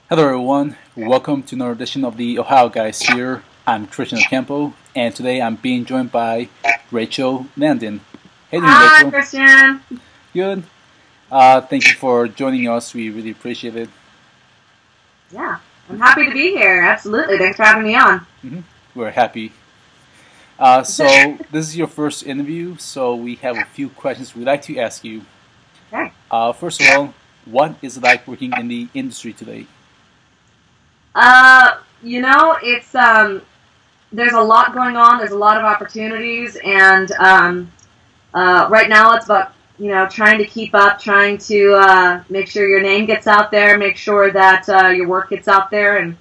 Hello everyone, welcome to another edition of the Ohio Guys here. I'm Christian Ocampo, and today I'm being joined by Rachel Landon. Hey doing, Hi, Rachel? Christian. Good. Thank you for joining us. We really appreciate it. Yeah, I'm happy to be here. Absolutely. Thanks for having me on. We're happy. So this is your first interview, so we have a few questions we'd like to ask you. Okay. First of all, what is it like working in the industry today? It's there's a lot going on. There's a lot of opportunities, and right now it's about trying to keep up, trying to make sure your name gets out there, make sure that your work gets out there, and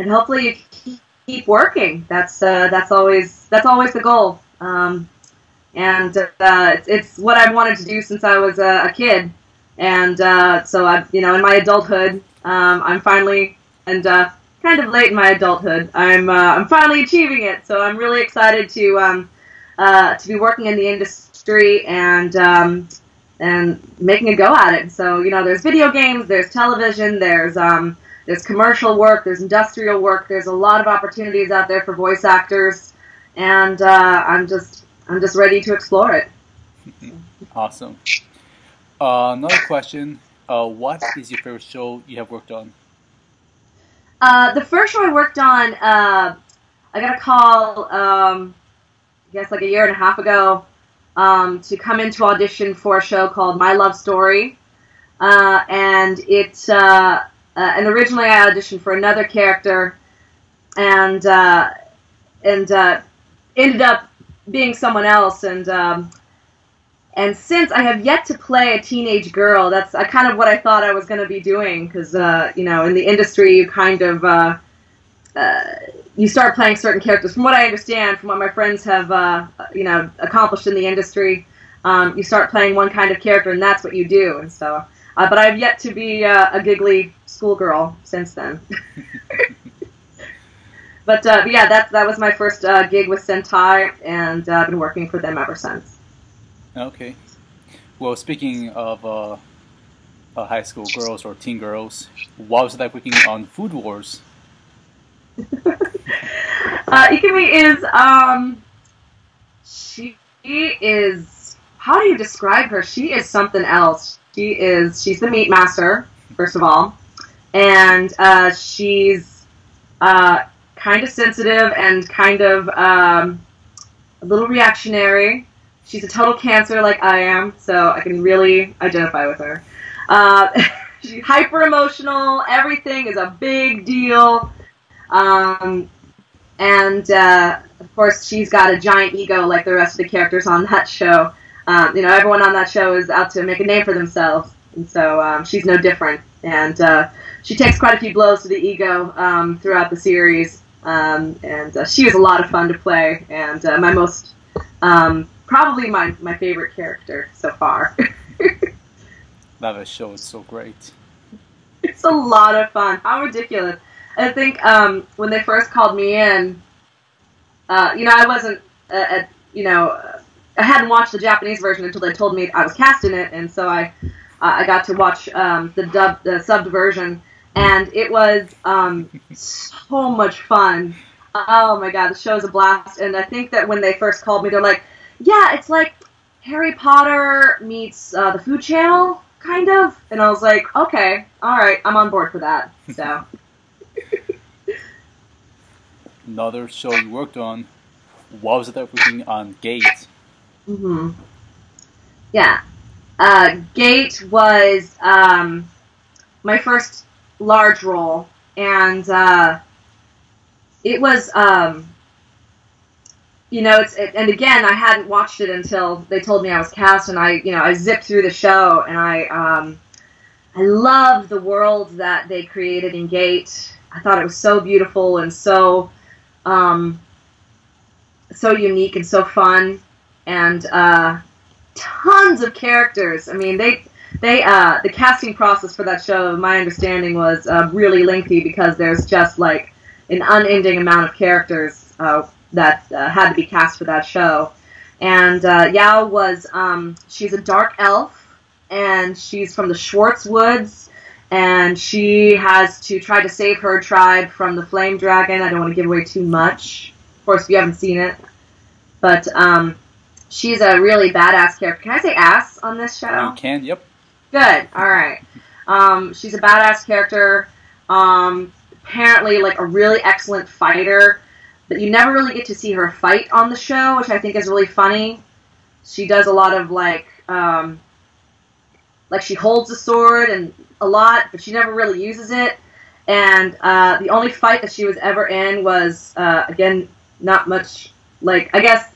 hopefully you keep working. That's always the goal. It's what I've wanted to do since I was a kid, and so I, in my adulthood, I'm finally kind of late in my adulthood. I'm finally achieving it, so I'm really excited to be working in the industry and making a go at it. So there's video games, there's television, there's commercial work, there's industrial work, there's a lot of opportunities out there for voice actors, and I'm just ready to explore it. Awesome. Another question. What is your favorite show you have worked on? The first show I worked on, I got a call, I guess like a year and a half ago, to come in to audition for a show called My Love Story, and originally I auditioned for another character, and ended up being someone else, and since I have yet to play a teenage girl, that's kind of what I thought I was going to be doing, because in the industry you kind of you start playing certain characters. From what I understand, from what my friends have accomplished in the industry, you start playing one kind of character, and that's what you do. And so, but I've yet to be a giggly schoolgirl since then. But yeah, that was my first gig with Sentai, and I've been working for them ever since. Okay. Well, speaking of high school girls or teen girls, what was it like working on Food Wars? Ikumi she is, how do you describe her? She is something else. She's the meat master, first of all, and she's kind of sensitive and kind of a little reactionary. She's a total Cancer like I am, so I can really identify with her. She's hyper emotional. Everything is a big deal. Of course, she's got a giant ego like the rest of the characters on that show. Everyone on that show is out to make a name for themselves, and so she's no different. And she takes quite a few blows to the ego throughout the series. She was a lot of fun to play, and probably my favorite character so far. That show is so great. It's a lot of fun. How ridiculous. I think when they first called me in, I wasn't, I hadn't watched the Japanese version until they told me I was cast in it, and so I got to watch the subbed version, and it was so much fun. Oh my god, the show's a blast, and I think that when they first called me, they're like, yeah, it's like Harry Potter meets the Food Channel, kind of. And I was like, okay, alright, I'm on board for that. So. Another show you worked on, what was it like working on Gate? Mm-hmm. Yeah. Gate was my first large role, and it was... and again, I hadn't watched it until they told me I was cast, and I zipped through the show, and I loved the world that they created in Gate. I thought it was so beautiful and so unique and so fun, and tons of characters. I mean, the casting process for that show, my understanding, was really lengthy because there's just like an unending amount of characters that had to be cast for that show. And Yao was, she's a dark elf, and she's from the Schwartz Woods, and she has to try to save her tribe from the flame dragon. I don't want to give away too much, of course, if you haven't seen it. But she's a really badass character. Can I say ass on this show? You can, yep. Good, alright. She's a badass character. Apparently, like, a really excellent fighter. But you never really get to see her fight on the show, which I think is really funny. She does a lot of, like she holds a sword and a lot, but she never really uses it. And the only fight that she was ever in was, again, not much, like, I guess,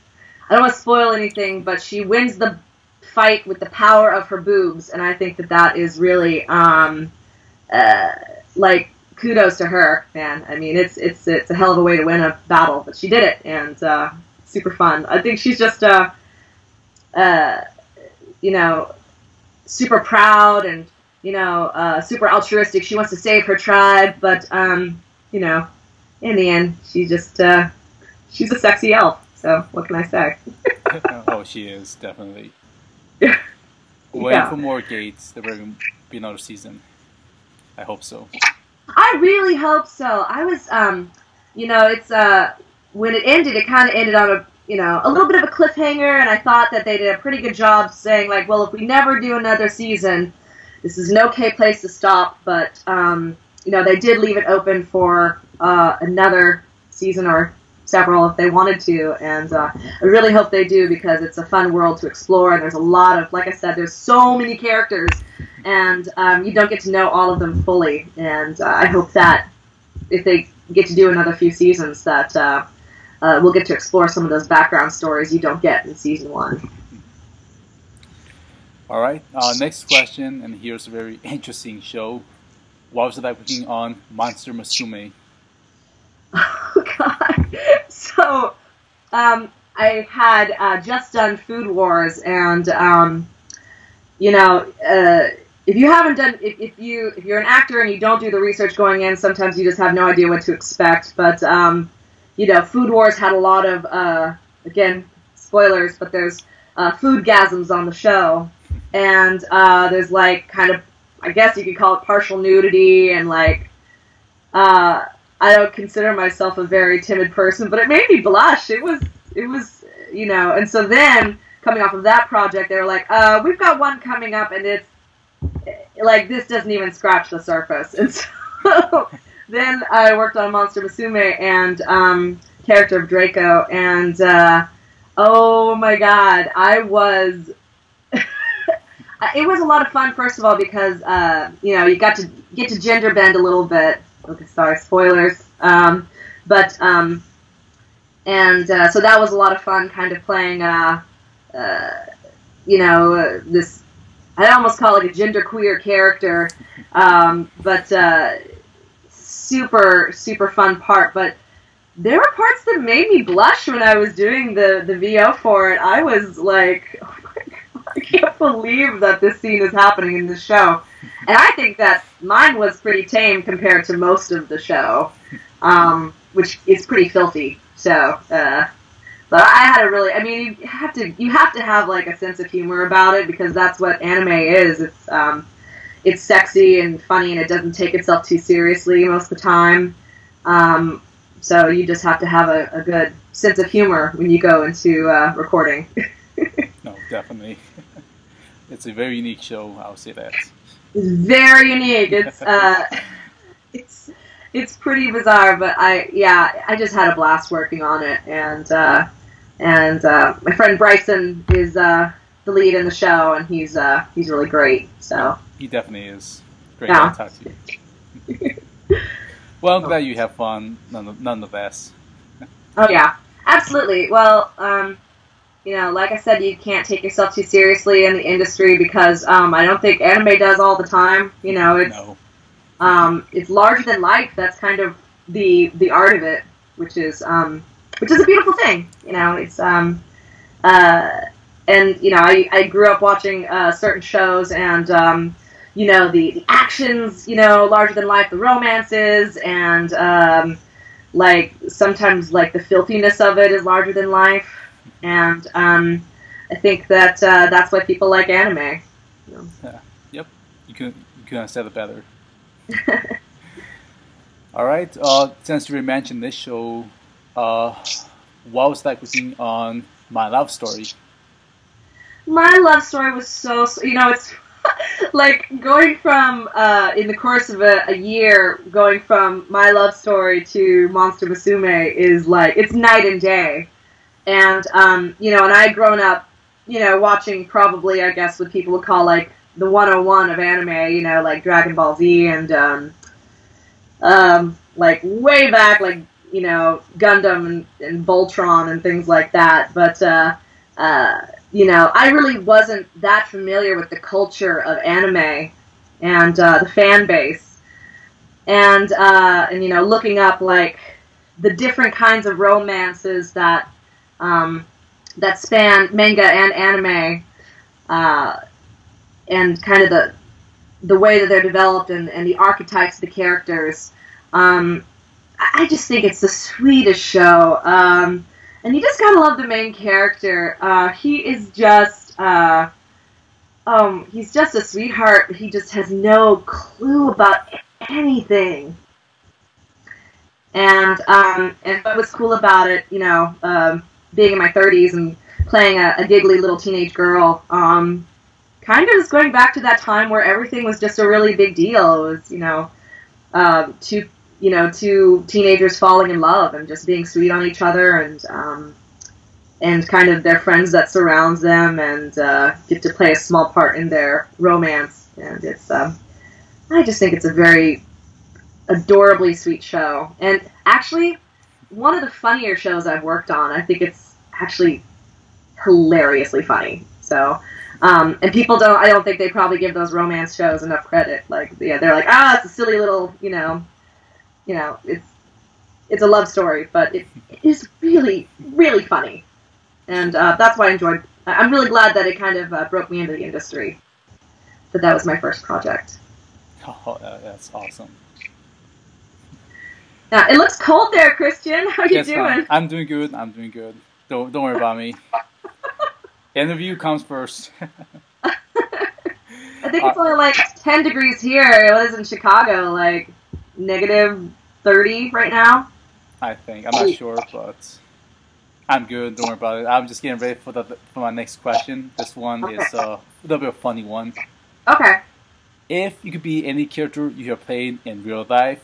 I don't want to spoil anything, but she wins the fight with the power of her boobs, and I think that that is really, like, kudos to her, man. I mean, it's a hell of a way to win a battle, but she did it, and super fun. I think she's just, you know, super proud and, you know, super altruistic. She wants to save her tribe, but, you know, in the end, she's just, she's a sexy elf, so what can I say? Oh, she is, definitely. Yeah. Waiting for more Gates. There will be another season. I hope so. I really hope so. I was, you know, it's, when it ended, it kind of ended on a, you know, a little bit of a cliffhanger, and I thought that they did a pretty good job saying, like, well, if we never do another season, this is an okay place to stop, but, you know, they did leave it open for another season or several if they wanted to, and I really hope they do, because it's a fun world to explore, and there's a lot of, like I said, there's so many characters, and you don't get to know all of them fully, and I hope that if they get to do another few seasons that we'll get to explore some of those background stories you don't get in season 1. All right, next question, and here's a very interesting show. What was it like working on Monster Musume? Oh, God. So, I had just done Food Wars, and, you know, if you haven't done, if you're an actor and you don't do the research going in, sometimes you just have no idea what to expect. But, you know, Food Wars had a lot of, again, spoilers, but there's foodgasms on the show. And there's, like, kind of, I guess you could call it partial nudity, and, like, I don't consider myself a very timid person, but it made me blush. It was, you know, and so then, coming off of that project, they were like, we've got one coming up, and it's, like, this doesn't even scratch the surface. And so then I worked on Monster Musume and character of Draco, and oh my God, I was... It was a lot of fun, first of all, because, you know, you get to gender bend a little bit. Okay, sorry, spoilers. So that was a lot of fun, kind of playing, you know, this, I almost call it like a genderqueer character, but super, super fun part. But there were parts that made me blush when I was doing the VO for it. I was like, oh my God, I can't believe that this scene is happening in this show. And I think that mine was pretty tame compared to most of the show, which is pretty filthy. So, but I had a really, I mean, you have to have like a sense of humor about it, because that's what anime is. It's sexy and funny, and it doesn't take itself too seriously most of the time. So you just have to have a good sense of humor when you go into recording. No, definitely. It's a very unique show, I'll say that. It's very unique. It's pretty bizarre, but I just had a blast working on it, and my friend Bryson is the lead in the show, and he's really great. So he definitely is great to talk to you. Well, I'm glad you have fun, nonetheless. Oh yeah, absolutely. Well, you know, like I said, you can't take yourself too seriously in the industry, because I don't think anime does all the time. You know, it's larger than life. That's kind of the art of it, which is a beautiful thing. You know, it's and you know, I grew up watching certain shows, and you know, the actions, you know, larger than life, the romances, and like sometimes like the filthiness of it is larger than life. And I think that that's why people like anime. You know? Yeah. Yep. You couldn't have said it better. All right. Since you mentioned this show, what was that working on My Love Story? My love story was so, it's like going from, in the course of a year, going from My Love Story to Monster Musume is like, it's night and day. And, and I had grown up, watching probably, I guess, what people would call like the 101 of anime, like Dragon Ball Z and, like way back, like, Gundam and Voltron and things like that. But, I really wasn't that familiar with the culture of anime and the fan base. And looking up like the different kinds of romances that that span manga and anime, and kind of the way that they're developed and the archetypes of the characters. I just think it's the sweetest show. And you just gotta love the main character. He is just, he's just a sweetheart. He just has no clue about anything. And what was cool about it, being in my 30s and playing a giggly little teenage girl, kind of is going back to that time where everything was just a really big deal. It was, two teenagers falling in love and just being sweet on each other, and kind of their friends that surrounds them, and get to play a small part in their romance. And it's, I just think it's a very adorably sweet show, and actually one of the funnier shows I've worked on. I think it's actually hilariously funny. So, and people I don't think they probably give those romance shows enough credit. Like, yeah, they're like, it's a silly little, it's a love story, but it is really, really funny. And that's why I'm really glad that it kind of broke me into the industry. That was my first project. Oh, that's awesome. Now, it looks cold there, Christian. How you doing? I'm doing good. Don't worry about me. Interview comes first. I think it's only like 10 degrees here. What is it in Chicago? Like negative 30 right now? I think. I'm not sure, but I'm good. Don't worry about it. I'm just getting ready for my next question. This one is a little bit of a funny one. Okay. If you could be any character you have played in real life,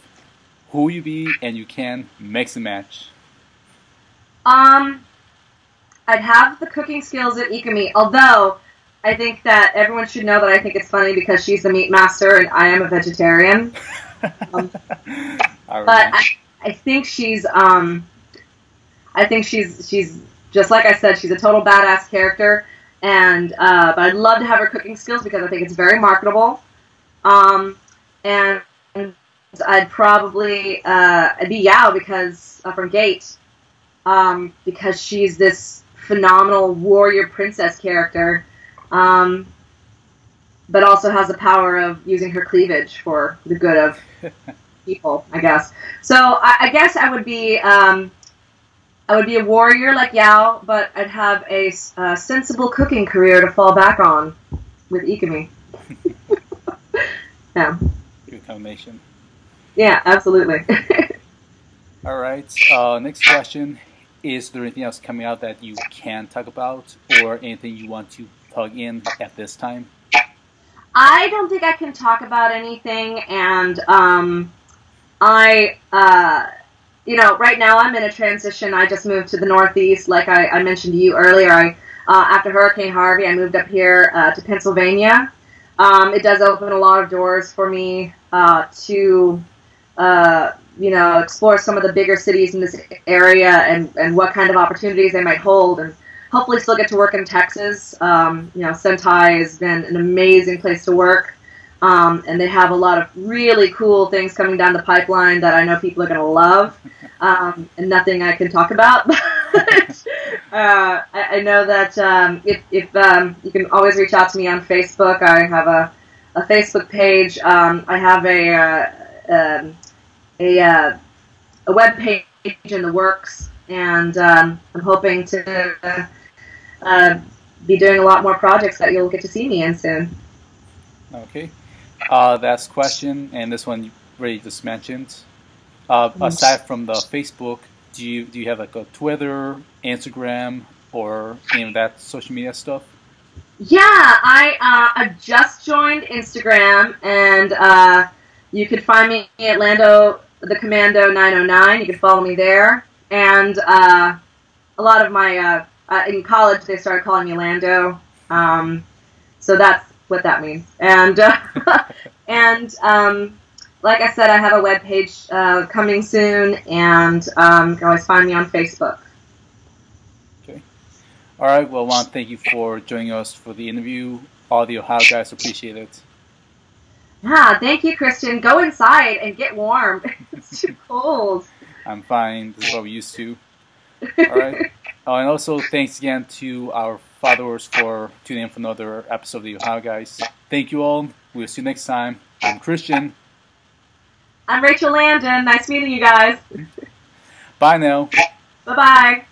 who would you be, and you can mix and match? I'd have the cooking skills of Ikumi, although I think that everyone should know that I think it's funny because she's the meat master and I am a vegetarian. But I think she's just like I said, she's a total badass character, and but I'd love to have her cooking skills because I think it's very marketable. And I'd probably I'd be Yao because from Gate, because she's this phenomenal warrior princess character, but also has the power of using her cleavage for the good of people, I guess. So I guess I would be a warrior like Yao, but I'd have a sensible cooking career to fall back on with Ikumi. Yeah. Good combination. Yeah, absolutely. All right. Next question. Is there anything else coming out that you can talk about, or anything you want to plug in at this time? I don't think I can talk about anything, and right now I'm in a transition. I just moved to the Northeast, like I mentioned to you earlier. After Hurricane Harvey, I moved up here to Pennsylvania. It does open a lot of doors for me to explore some of the bigger cities in this area and what kind of opportunities they might hold, and hopefully still get to work in Texas. Sentai has been an amazing place to work, and they have a lot of really cool things coming down the pipeline that I know people are going to love, and nothing I can talk about. But I know that if you can always reach out to me on Facebook. I have a Facebook page. I have a web page in the works, and I'm hoping to be doing a lot more projects that you'll get to see me in soon. Okay. Last question, and this one you already just mentioned. Aside from the Facebook, do you have like a Twitter, Instagram, or any of that social media stuff? Yeah, I just joined Instagram, and you could find me at Lando the Commando 909. You can follow me there, and a lot of my in college they started calling me Lando, so that's what that means. And and like I said, I have a webpage coming soon, and you can always find me on Facebook. Okay. All right. Well, I want to thank you for joining us for the interview. All the Ohio guys appreciate it. Yeah, thank you, Christian. Go inside and get warm. It's too cold. I'm fine. This is what we used to. All right. And also, thanks again to our followers for tuning in for another episode of the Ohio Guys. Thank you all. We'll see you next time. I'm Christian. I'm Rachel Landon. Nice meeting you guys. Bye now. Bye-bye.